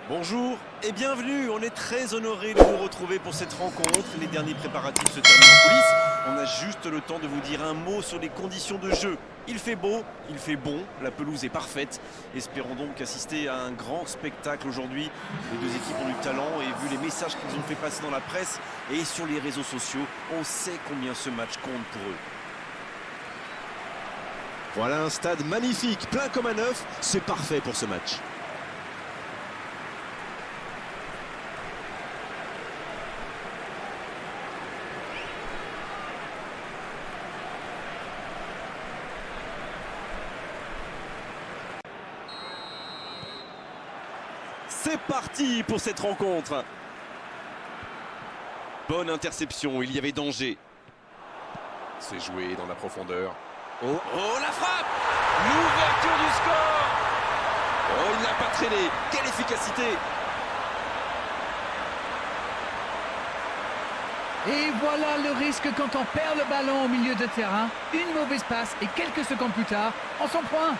Bonjour et bienvenue, on est très honoré de vous retrouver pour cette rencontre. Les derniers préparatifs se terminent en coulisses. On a juste le temps de vous dire un mot sur les conditions de jeu. Il fait beau, il fait bon, la pelouse est parfaite. Espérons donc assister à un grand spectacle aujourd'hui. Les deux équipes ont du talent et vu les messages qu'ils ont fait passer dans la presse et sur les réseaux sociaux, on sait combien ce match compte pour eux. Voilà un stade magnifique, plein comme à neuf, c'est parfait pour ce match. C'est parti pour cette rencontre. Bonne interception, il y avait danger. C'est joué dans la profondeur. Oh la frappe! L'ouverture du score! Oh, il n'a pas traîné. Quelle efficacité! Et voilà le risque quand on perd le ballon au milieu de terrain. Une mauvaise passe et quelques secondes plus tard, on s'en prend.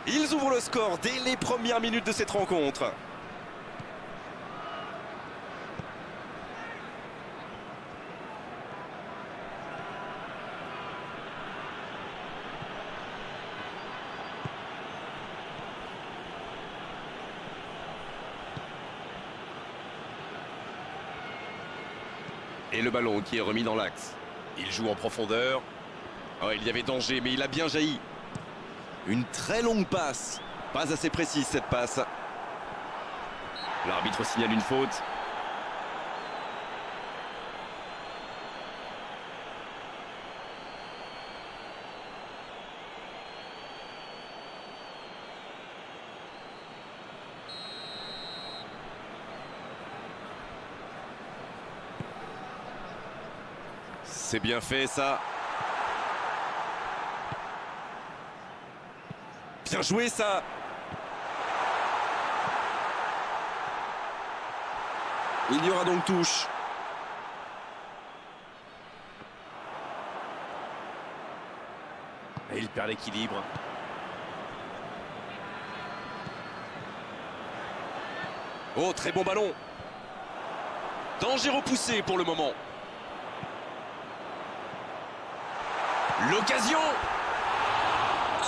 Ils ouvrent le score dès les premières minutes de cette rencontre. Et le ballon qui est remis dans l'axe. Il joue en profondeur. Oh, il y avait danger, mais il a bien jailli. Une très longue passe. Pas assez précise cette passe. L'arbitre signale une faute. C'est bien fait ça. Bien joué ça. Il y aura donc touche. Et il perd l'équilibre. Oh, très bon ballon. Danger repoussé pour le moment. L'occasion.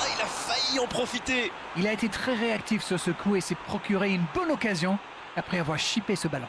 Ah, il a failli en profiter. Il a été très réactif sur ce coup et s'est procuré une bonne occasion après avoir chippé ce ballon.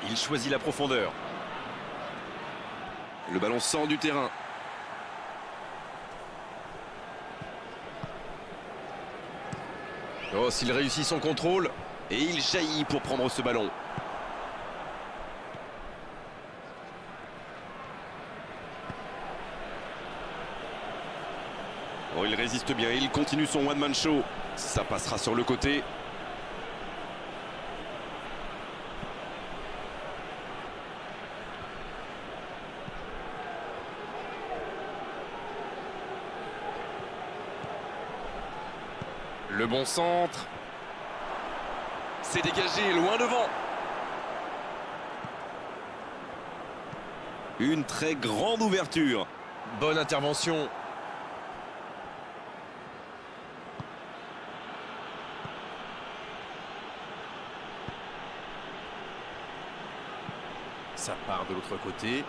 Il choisit la profondeur. Le ballon sort du terrain. Oh, s'il réussit son contrôle. Et il jaillit pour prendre ce ballon. Oh, il résiste bien, il continue son one-man show. Ça passera sur le côté. Le bon centre. C'est dégagé, loin devant. Une très grande ouverture. Bonne intervention. Ça part de l'autre côté.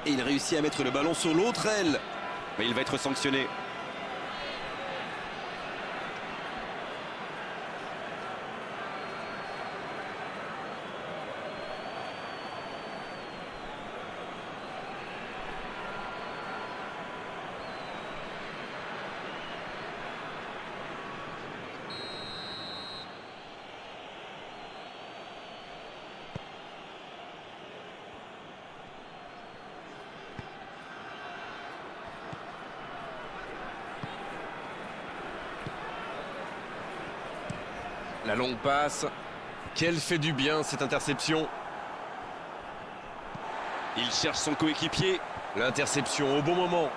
Et il réussit à mettre le ballon sur l'autre aile. Mais il va être sanctionné. La longue passe. Quelle fait du bien cette interception. Il cherche son coéquipier. L'interception au bon moment.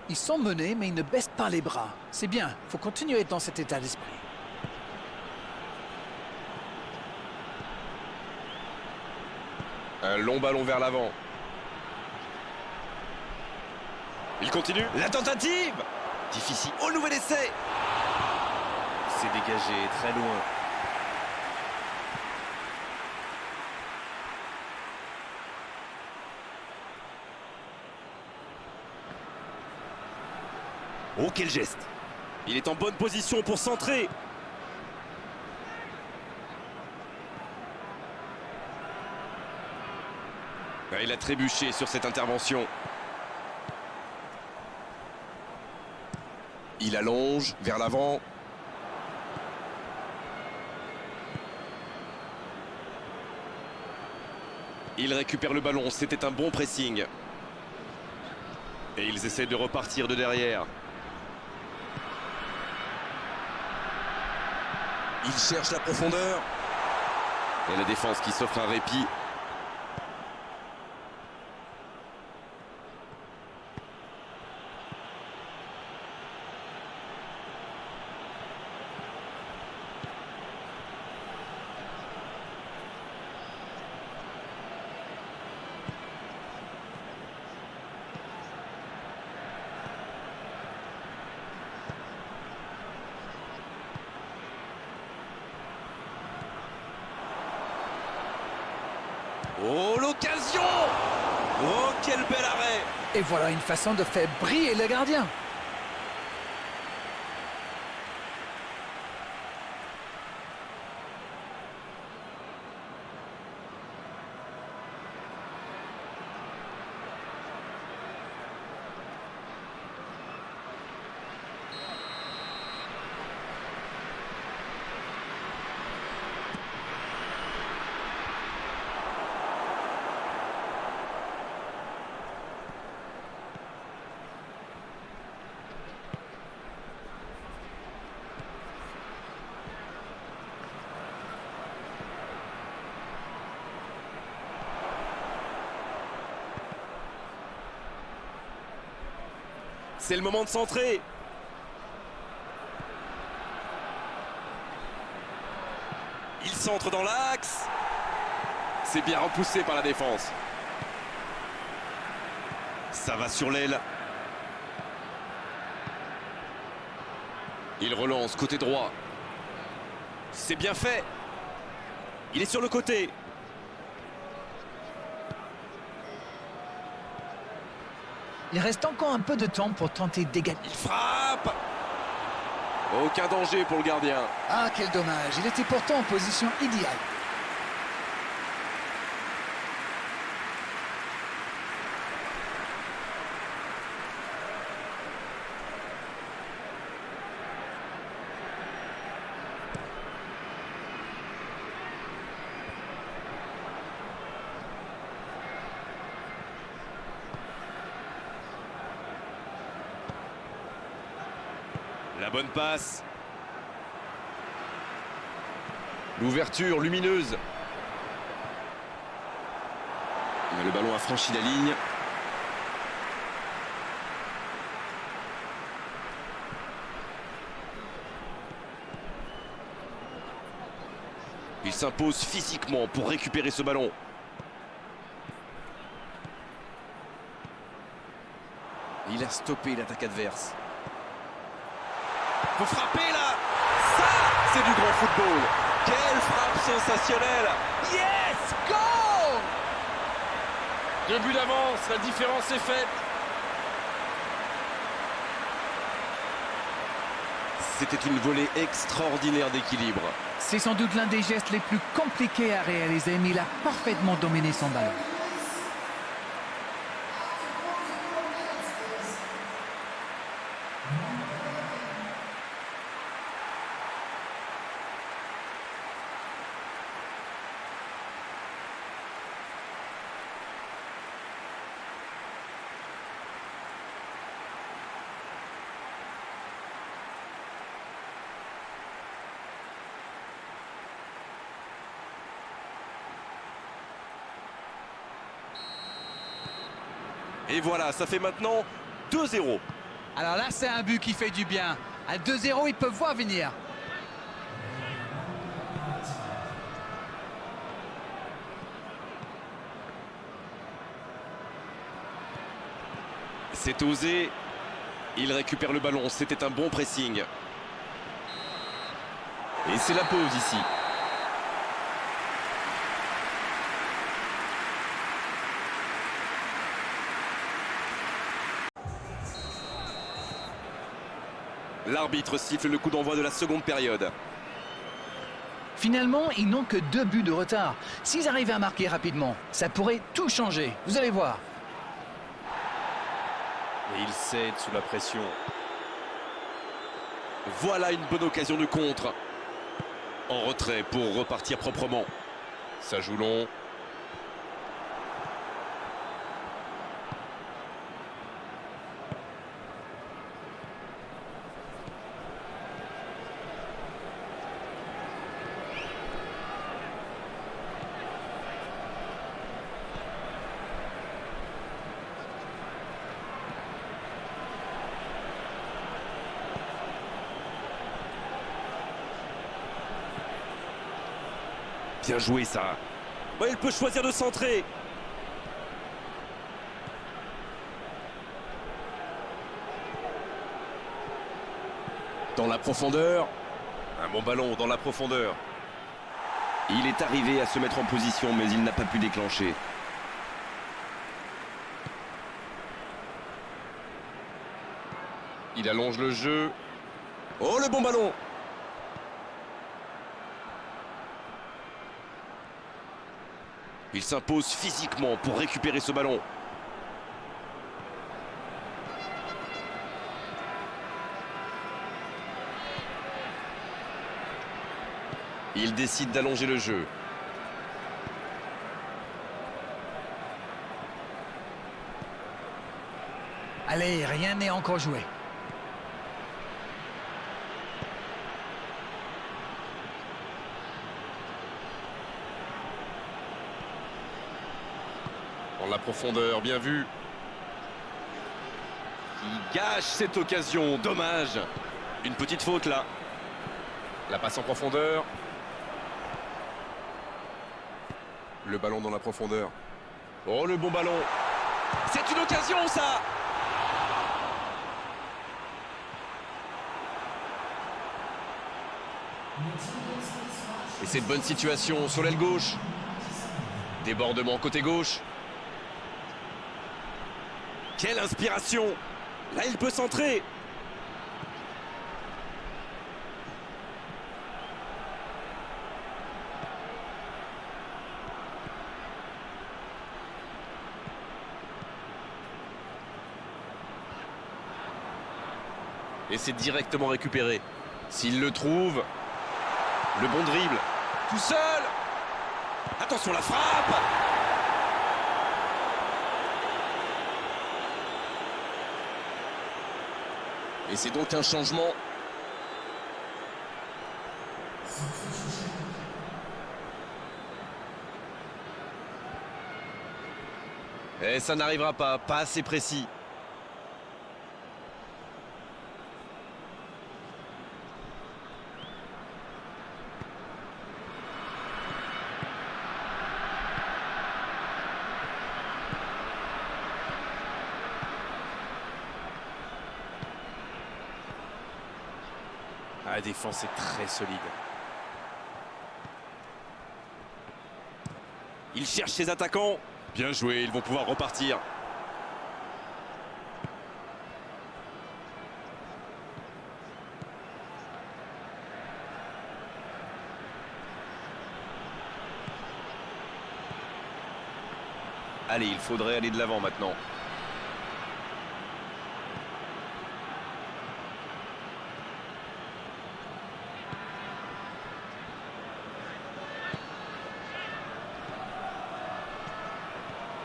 Ils sont menés, mais ils ne baissent pas les bras. C'est bien, il faut continuer dans cet état d'esprit. Un long ballon vers l'avant. Il continue. La tentative. Difficile. Au nouvel essai. C'est dégagé très loin. Oh, quel geste. Il est en bonne position pour centrer. Il a trébuché sur cette intervention. Il allonge vers l'avant. Il récupère le ballon, c'était un bon pressing. Et ils essaient de repartir de derrière. Il cherche la profondeur. Et la défense qui s'offre un répit. Oh, l'occasion! Oh, quel bel arrêt! Et voilà une façon de faire briller le gardien. C'est le moment de centrer. Il centre dans l'axe. C'est bien repoussé par la défense. Ça va sur l'aile. Il relance côté droit. C'est bien fait. Il est sur le côté. Il reste encore un peu de temps pour tenter d'égaliser. Il frappe. Aucun danger pour le gardien. Ah, quel dommage. Il était pourtant en position idéale. La bonne passe. L'ouverture lumineuse. Le ballon a franchi la ligne. Il s'impose physiquement pour récupérer ce ballon. Il a stoppé l'attaque adverse. Faut frapper là. Ça, c'est du grand football. Quelle frappe sensationnelle. Yes! Goal! 2 buts d'avance, la différence est faite. C'était une volée extraordinaire d'équilibre. C'est sans doute l'un des gestes les plus compliqués à réaliser, mais il a parfaitement dominé son ballon. Et voilà, ça fait maintenant 2-0. Alors là, c'est un but qui fait du bien. À 2-0, ils peuvent voir venir. C'est osé. Il récupère le ballon. C'était un bon pressing. Et c'est la pause ici. L'arbitre siffle le coup d'envoi de la seconde période. Finalement, ils n'ont que 2 buts de retard. S'ils arrivaient à marquer rapidement, ça pourrait tout changer. Vous allez voir. Et il cède sous la pression. Voilà une bonne occasion de contre. En retrait pour repartir proprement. Ça joue long. Bien joué ça. Ouais, il peut choisir de centrer. Dans la profondeur. Un bon ballon dans la profondeur. Il est arrivé à se mettre en position, mais il n'a pas pu déclencher. Il allonge le jeu. Oh, le bon ballon! Il s'impose physiquement pour récupérer ce ballon. Il décide d'allonger le jeu. Allez, rien n'est encore joué. Dans la profondeur, bien vu. Il gâche cette occasion, dommage. Une petite faute là. La passe en profondeur. Le ballon dans la profondeur. Oh, le bon ballon. C'est une occasion ça. Et cette bonne situation sur l'aile gauche. Débordement côté gauche. Quelle inspiration! Là, il peut centrer. Et c'est directement récupéré. S'il le trouve, le bon dribble. Tout seul. Attention, la frappe! Et c'est donc un changement. Et ça n'arrivera pas assez précis. La défense est très solide. Il cherche ses attaquants. Bien joué, ils vont pouvoir repartir. Allez, il faudrait aller de l'avant maintenant.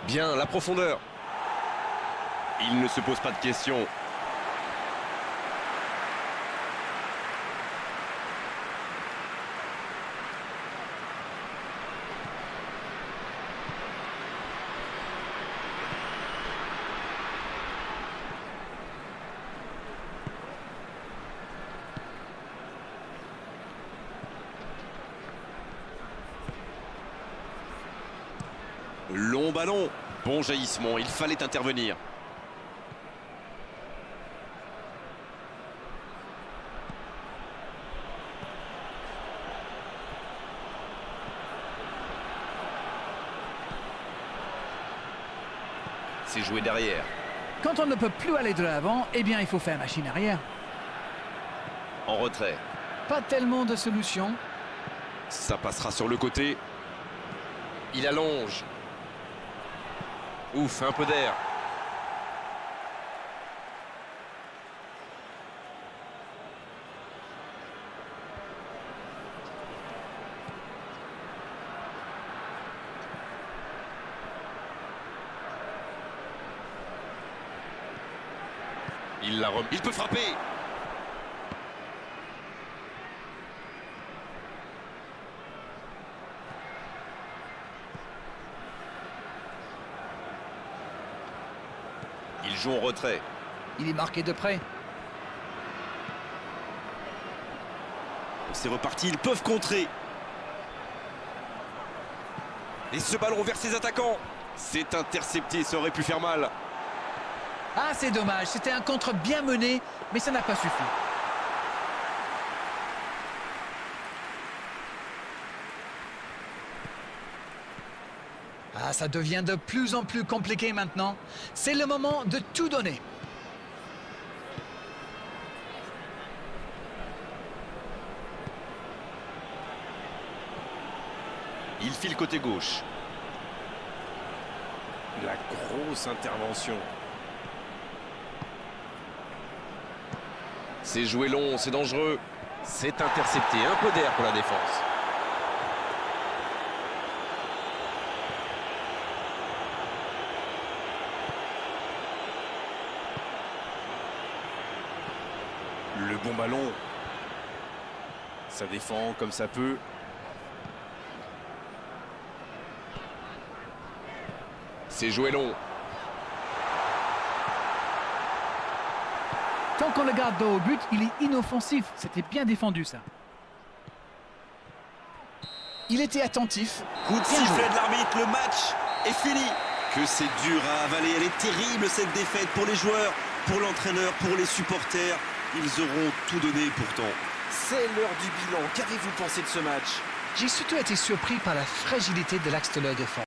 Bien, la profondeur. Il ne se pose pas de questions. Long ballon. Bon jaillissement, il fallait intervenir. C'est joué derrière. Quand on ne peut plus aller de l'avant, eh bien il faut faire machine arrière. En retrait. Pas tellement de solutions. Ça passera sur le côté. Il allonge. Ouf, un peu d'air. Il peut frapper. Il joue en retrait. Il est marqué de près. C'est reparti, ils peuvent contrer. Et ce ballon vers ses attaquants. C'est intercepté, ça aurait pu faire mal. Ah, c'est dommage. C'était un contre bien mené, mais ça n'a pas suffi. Ah, ça devient de plus en plus compliqué maintenant. C'est le moment de tout donner. Il file côté gauche. La grosse intervention. C'est joué long, c'est dangereux. C'est intercepté, un peu d'air pour la défense. Le bon ballon. Ça défend comme ça peut. C'est joué long. Tant qu'on le garde dos au but, il est inoffensif. C'était bien défendu, ça. Il était attentif. Coup de Bien joué. sifflet de l'arbitre, le match est fini. Que c'est dur à avaler, elle est terrible cette défaite pour les joueurs, pour l'entraîneur, pour les supporters. Ils auront tout donné pourtant. C'est l'heure du bilan. Qu'avez-vous pensé de ce match? J'ai surtout été surpris par la fragilité de l'axe de leur défense.